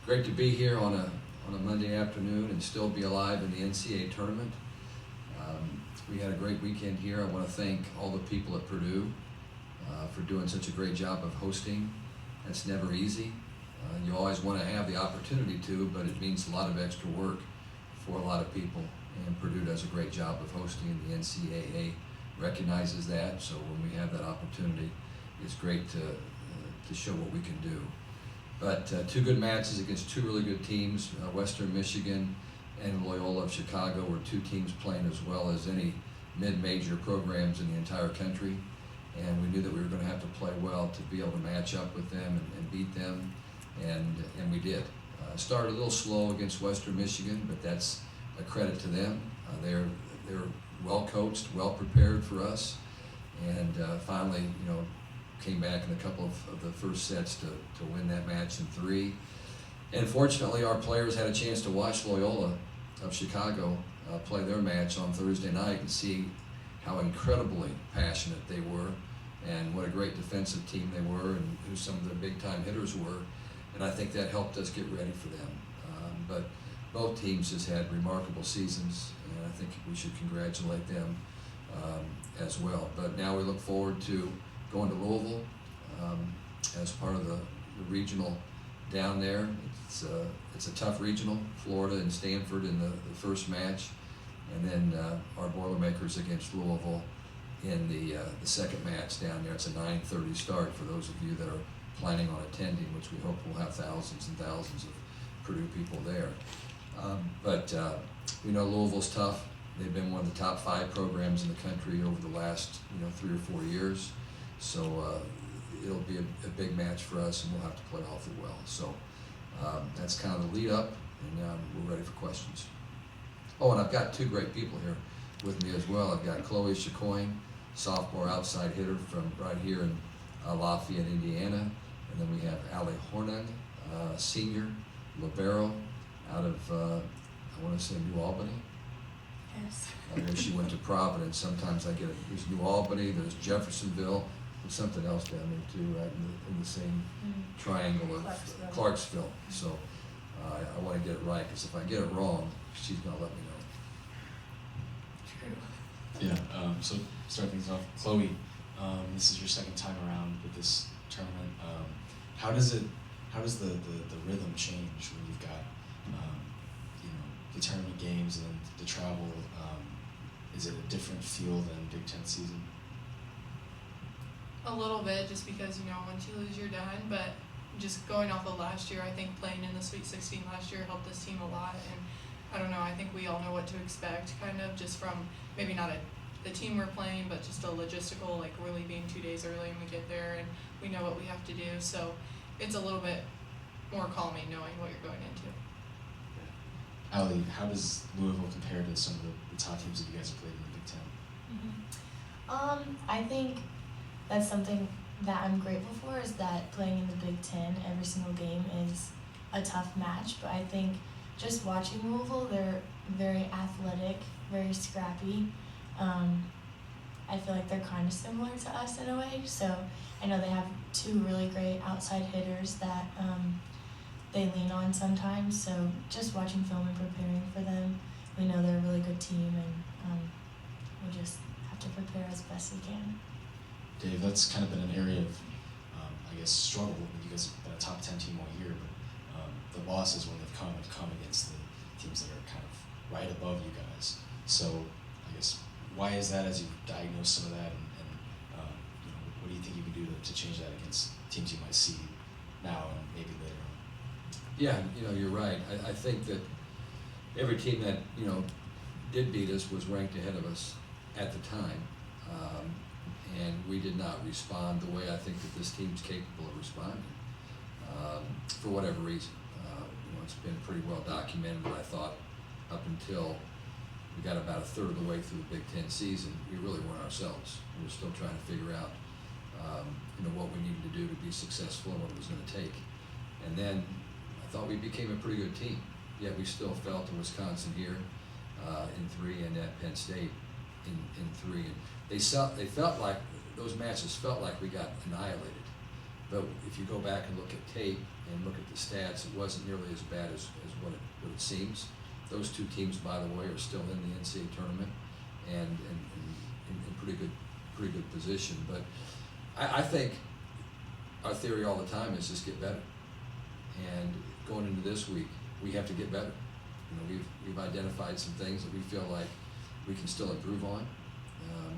Great to be here on a Monday afternoon and still be alive in the NCAA tournament. We had a great weekend here. I want to thank all the people at Purdue for doing such a great job of hosting. That's never easy. You always want to have the opportunity to, but it means a lot of extra work for a lot of people. And Purdue does a great job of hosting. The NCAA recognizes that, so when we have that opportunity, it's great to show what we can do. But two good matches against two really good teams. Western Michigan and Loyola of Chicago were two teams playing as well as any mid-major programs in the entire country. And we knew that we were going to have to play well to be able to match up with them and beat them, and we did. Started a little slow against Western Michigan, but that's a credit to them. They're well coached, well prepared for us, and finally, came back in a couple of the first sets to win that match in 3. And fortunately, our players had a chance to watch Loyola of Chicago play their match on Thursday night and see how incredibly passionate they were and what a great defensive team they were and who some of their big-time hitters were. And I think that helped us get ready for them. But both teams just had remarkable seasons, and I think we should congratulate them as well. But now we look forward to going to Louisville as part of the regional down there. It's a tough regional, Florida and Stanford in the first match, and then our Boilermakers against Louisville in the second match down there. It's a 9:30 start for those of you that are planning on attending, which we hope will have thousands and thousands of Purdue people there. But we know Louisville's tough. They've been one of the top 5 programs in the country over the last 3 or 4 years. So it'll be a big match for us, and we'll have to play awfully well. So that's kind of the lead up, and we're ready for questions. Oh, and I've got 2 great people here with me as well. I've got Chloe Chicoine, sophomore outside hitter from right here in Lafayette, Indiana. And then we have Ali Hornung, senior libero out of, I want to say New Albany. Yes. I know she went to Providence. Sometimes I get it. There's New Albany, there's Jeffersonville, there's something else down there too, right in the same triangle of Clarksville. So I want to get it right, because if I get it wrong, she's going to let me know. True. Yeah, so start things off. Chloe, this is your second time around with this tournament. How does the rhythm change when you've got the tournament games and the travel? Is it a different feel than Big Ten season? A little bit, just because once you lose, you're done. But just going off of last year, I think playing in the Sweet 16 last year helped this team a lot. And I don't know, I think we all know what to expect, kind of just from maybe not the team we're playing, but just a logistical, like really being 2 days early when we get there, and we know what we have to do. So it's a little bit more calming knowing what you're going into. Ali, how does Louisville compare to some of the top teams that you guys have played in the Big Ten? I think that's something that I'm grateful for, is that playing in the Big Ten, every single game is a tough match. But I think just watching Louisville, they're very athletic, very scrappy. I feel like they're kind of similar to us in a way. So I know they have 2 really great outside hitters that they lean on sometimes. So just watching film and preparing for them, we know they're a really good team, and we just have to prepare as best we can. Dave, that's kind of been an area of, struggle. You guys have been a top 10 team all year, but the losses when they've come against the teams that are kind of right above you guys. So I guess, why is that, as you diagnose some of that, and what do you think you can do to change that against teams you might see now and maybe later on? Yeah, you're right. I think that every team that, did beat us was ranked ahead of us at the time. And we did not respond the way I think that this team's capable of responding, for whatever reason. It's been pretty well documented, I thought, up until we got about a third of the way through the Big Ten season. We really weren't ourselves. We were still trying to figure out, what we needed to do to be successful and what it was going to take. And then I thought we became a pretty good team. Yet we still fell to Wisconsin here in 3, and at Penn State in 3. And they felt like those matches felt like we got annihilated. but if you go back and look at tape and look at the stats, it wasn't nearly as bad as what it seems. Those two teams, by the way, are still in the NCAA tournament and in pretty good position. But I think our theory all the time is just get better. And going into this week, we have to get better. You know, we've identified some things that we feel like we can still improve on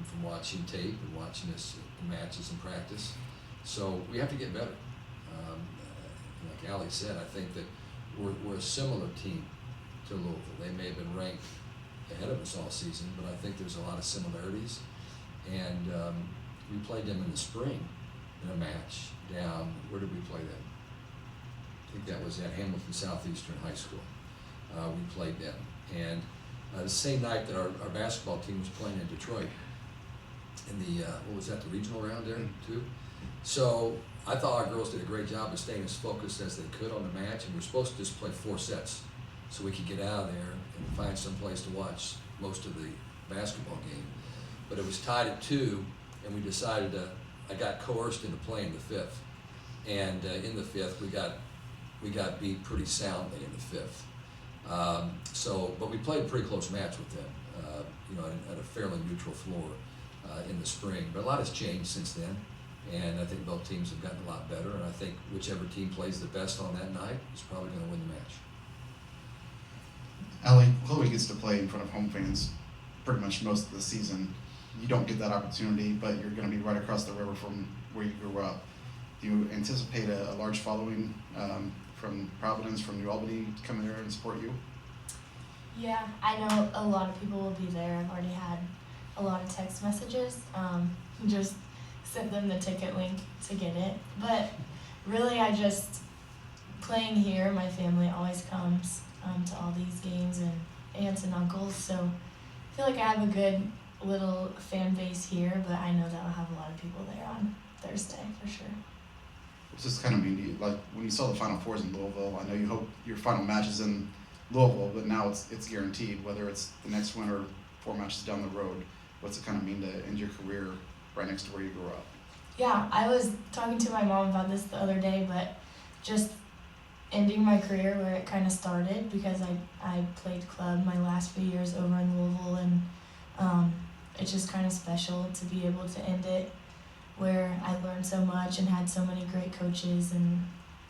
from watching tape and watching us in matches and practice. So we have to get better. Like Ali said, I think that we're a similar team to Louisville. They may have been ranked ahead of us all season, but I think there's a lot of similarities. And we played them in the spring in a match down, where did we play them? I think that was at Hamilton Southeastern High School. We played them. And the same night that our basketball team was playing in Detroit, in the, what was that, the regional round there too? So I thought our girls did a great job of staying as focused as they could on the match, and we're supposed to just play 4 sets so we could get out of there and find some place to watch most of the basketball game. But it was tied at 2, and we decided I got coerced into playing the 5th. And in the 5th, we got beat pretty soundly in the 5th. But we played a pretty close match with them, you know, at a fairly neutral floor in the spring. But a lot has changed since then, and I think both teams have gotten a lot better, and I think whichever team plays the best on that night is probably going to win the match. Ali, Chloe gets to play in front of home fans pretty much most of the season. You don't get that opportunity, but you're going to be right across the river from where you grew up. Do you anticipate a large following from Providence, from New Albany, to come there and support you? Yeah, I know a lot of people will be there. I've already had a lot of text messages. Just sent them the ticket link to get it. But really, I just, playing here, my family always comes to all these games, and aunts and uncles. So I feel like I have a good little fan base here, but I know that I'll have a lot of people there on Thursday for sure. What's this kind of mean to you? Like, when you saw the Final Fours in Louisville, I know you hope your final match is in Louisville, but now it's guaranteed, whether it's the next one or 4 matches down the road. What's it kind of mean to end your career right next to where you grew up? Yeah, I was talking to my mom about this the other day, but just ending my career where it kind of started, because I played club my last few years over in Louisville, and it's just kind of special to be able to end it where I learned so much and had so many great coaches and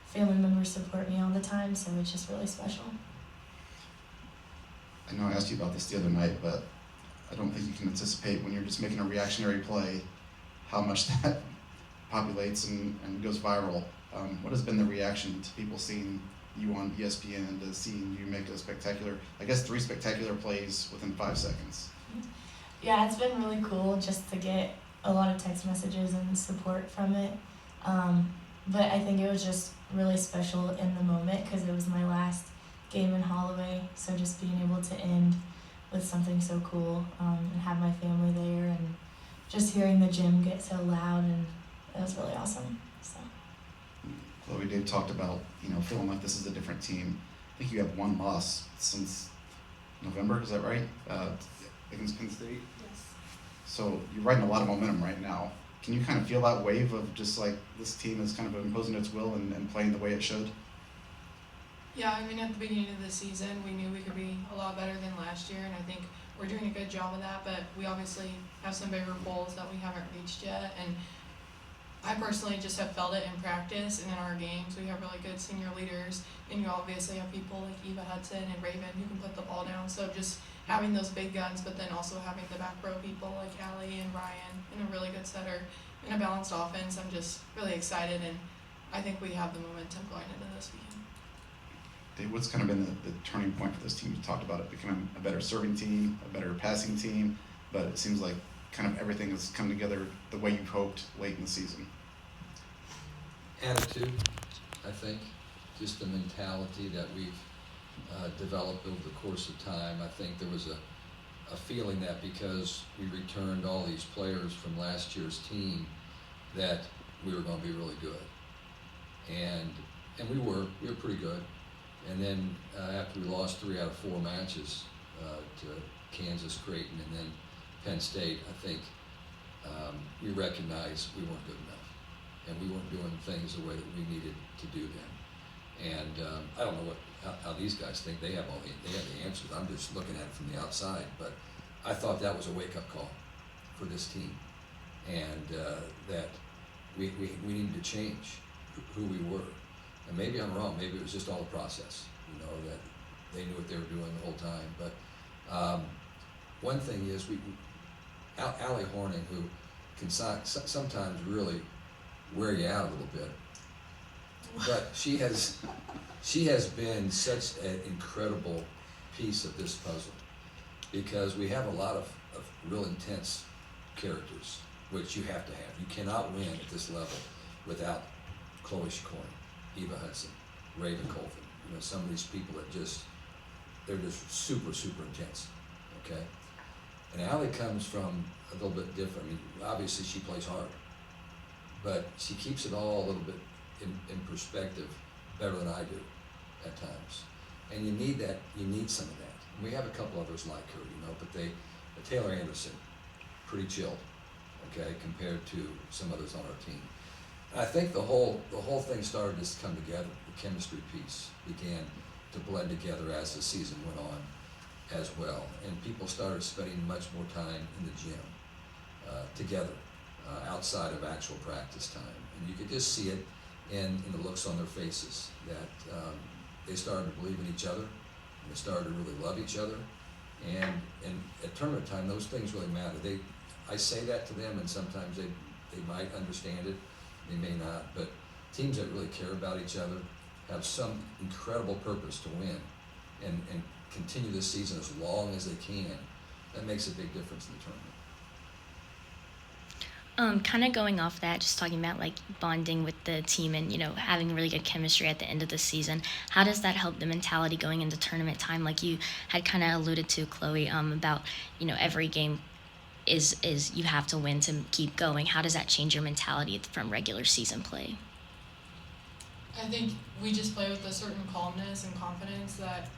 family members support me all the time, so it's just really special. I know I asked you about this the other night, but I don't think you can anticipate when you're just making a reactionary play how much that populates and goes viral. What has been the reaction to people seeing you on ESPN and to seeing you make a spectacular, I guess 3 spectacular plays within 5 seconds? Yeah, it's been really cool just to get a lot of text messages and support from it. But I think it was just really special in the moment because it was my last game in Holloway. So just being able to end with something so cool and have my family there, and just hearing the gym get so loud, and it was really awesome. So. Chloe, Dave talked about, feeling like this is a different team. I think you have 1 loss since November, is that right? Against Penn State? Yes. So you're riding a lot of momentum right now. Can you kind of feel that wave of just like this team is kind of imposing its will and playing the way it should? Yeah, I mean, at the beginning of the season, we knew we could be a lot better than last year, and I think we're doing a good job of that, but we obviously have some bigger goals that we haven't reached yet, and I personally just have felt it in practice and in our games. We have really good senior leaders, and you obviously have people like Eva Hudson and Raven who can put the ball down, so just having those big guns, but then also having the back row people like Ali and Ryan and a really good setter and a balanced offense, I'm just really excited, and I think we have the momentum going into this weekend. Dave, what's kind of been the turning point for this team? You talked about it becoming a better serving team, a better passing team, but it seems like kind of everything has come together the way you hoped late in the season. Attitude, I think, just the mentality that we've developed over the course of time. I think there was a feeling that because we returned all these players from last year's team that we were going to be really good, and we were pretty good. And then after we lost 3 out of 4 matches to Kansas, Creighton, and then Penn State, I think we recognized we weren't good enough. and we weren't doing things the way that we needed to do them. And I don't know how these guys think they have the answers. I'm just looking at it from the outside, but I thought that was a wake-up call for this team, and that we needed to change who we were. And maybe I'm wrong. Maybe it was just all the process, that they knew what they were doing the whole time. But one thing is, Ali Hornung, who can sometimes really wear you out a little bit, but she has been such an incredible piece of this puzzle, because we have a lot of real intense characters, which you have to have. You cannot win at this level without Chloe Chicoine, Eva Hudson, Raven Colvin. Some of these people that they're just super, super intense, okay? And Ali comes from a little bit different. I mean, obviously she plays hard, but she keeps it all a little bit in perspective better than I do at times. And you need that, you need some of that. And we have a couple others like her, but Taylor Anderson, pretty chilled, okay, compared to some others on our team. And I think the whole thing started to come together. The chemistry piece began to blend together as the season went on as well. And people started spending much more time in the gym together, outside of actual practice time. And you could just see it in the looks on their faces, that they started to believe in each other, and they started to really love each other. And at tournament time, those things really matter. I say that to them, and sometimes they might understand it, they may not, but teams that really care about each other have some incredible purpose to win and continue this season as long as they can. That makes a big difference in the tournament. Kind of going off that, just talking about like bonding with the team and, having really good chemistry at the end of the season. How does that help the mentality going into tournament time? Like you had kind of alluded to, Chloe, about, every game is you have to win to keep going. How does that change your mentality from regular season play? I think we just play with a certain calmness and confidence that,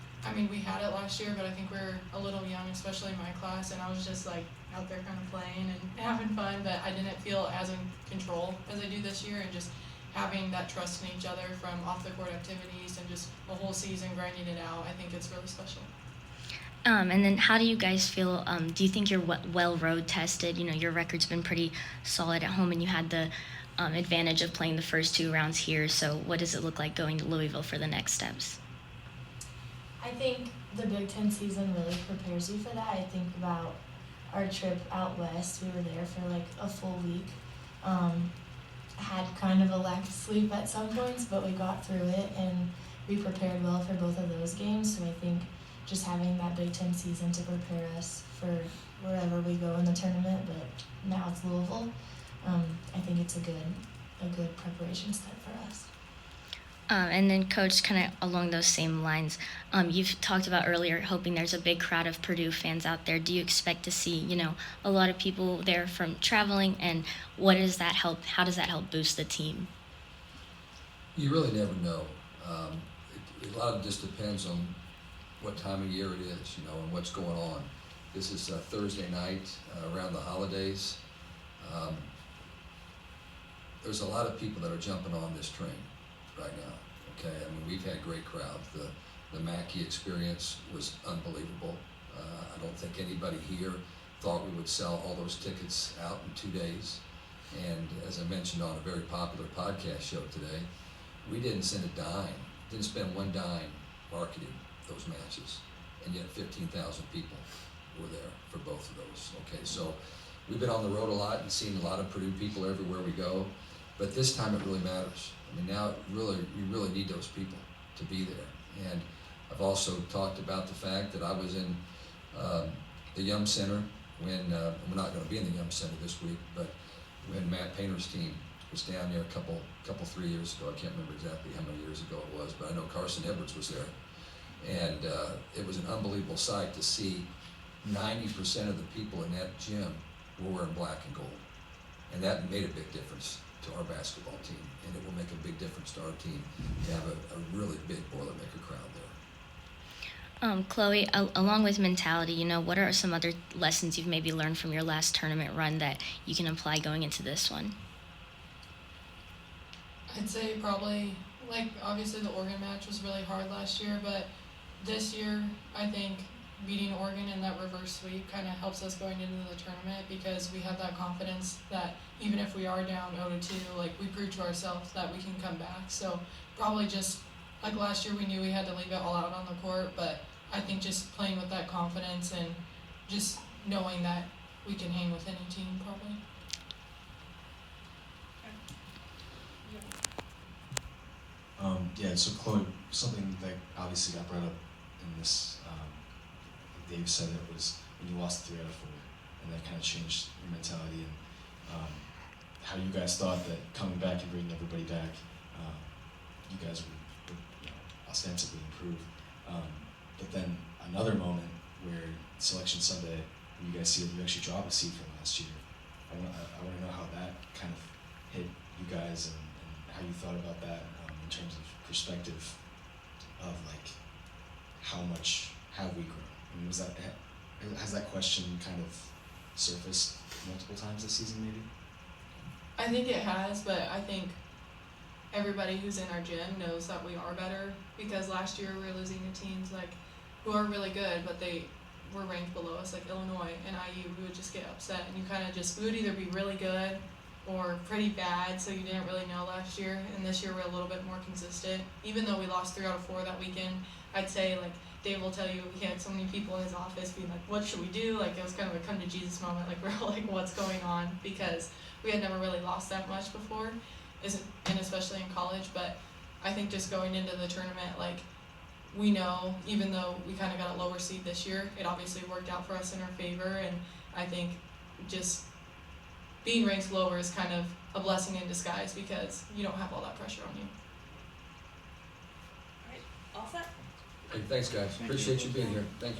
we had it last year, but I think we're a little young, especially in my class, and I was just like out there kind of playing and having fun, but I didn't feel as in control as I do this year, and just having that trust in each other from off the court activities and just a whole season grinding it out, I think it's really special. And then how do you guys feel, do you think you're well road tested? Your record's been pretty solid at home, and you had the advantage of playing the first 2 rounds here, so what does it look like going to Louisville for the next steps? I think the Big Ten season really prepares you for that. I think about our trip out west. We were there for like a full week. Had kind of a lack of sleep at some points, but we got through it and we prepared well for both of those games. So I think just having that Big Ten season to prepare us for wherever we go in the tournament, but now it's Louisville, I think it's a good preparation step for us. And then, Coach, kind of along those same lines, you've talked about earlier hoping there's a big crowd of Purdue fans out there. Do you expect to see, a lot of people there from traveling, and how does that help boost the team? You really never know. A lot of it just depends on what time of year it is, and what's going on. This is Thursday night around the holidays. There's a lot of people that are jumping on this train right now, okay? We've had great crowds. The Mackey experience was unbelievable. I don't think anybody here thought we would sell all those tickets out in 2 days. And as I mentioned on a very popular podcast show today, we didn't spend one dime marketing those matches, and yet 15,000 people were there for both of those, okay? So we've been on the road a lot and seen a lot of Purdue people everywhere we go, but this time it really matters. Now we really need those people to be there. And I've also talked about the fact that I was in the Yum Center when, we're not going to be in the Yum Center this week, but when Matt Painter's team was down there a couple 3 years ago. I can't remember exactly how many years ago it was, but I know Carson Edwards was there. And it was an unbelievable sight to see 90% of the people in that gym were wearing black and gold. And that made a big difference to our basketball team, and it will make a big difference to our team to have a really big Boilermaker crowd there. Chloe, along with mentality, what are some other lessons you've maybe learned from your last tournament run that you can apply going into this one? I'd say probably, like, obviously the Oregon match was really hard last year, but this year, I think beating Oregon in that reverse sweep kind of helps us going into the tournament because we have that confidence that even if we are down 0-2, like, we prove to ourselves that we can come back. So probably just, like last year we knew we had to leave it all out on the court, but I think just playing with that confidence and just knowing that we can hang with any team probably. Yeah, so Chloe, something that obviously got brought up in this, Dave said it was when you lost 3 out of 4, and that kind of changed your mentality and how you guys thought that coming back and bringing everybody back, you guys would ostensibly improve. But then another moment where Selection Sunday, when you guys see that you actually dropped a seed from last year. I want to know how that kind of hit you guys and how you thought about that in terms of perspective of like how much have we grown? I mean, has that question kind of surfaced multiple times this season maybe? I think it has, but I think everybody who's in our gym knows that we are better because last year we were losing to teams like who are really good, but they were ranked below us, like Illinois and IU. We would just get upset, and you kind of just, we would either be really good or pretty bad, so you didn't really know last year. And this year we're a little bit more consistent. Even though we lost 3 out of 4 that weekend, I'd say like Dave will tell you he had so many people in his office being like, what should we do? Like it was kind of a come to Jesus moment, like we're all like, what's going on? Because we had never really lost that much before, and especially in college. But I think just going into the tournament, like we know, even though we kind of got a lower seed this year, it obviously worked out for us in our favor. And I think just being ranked lower is kind of a blessing in disguise because you don't have all that pressure on you. All right, all set? Hey, thanks guys, appreciate you being here, thank you.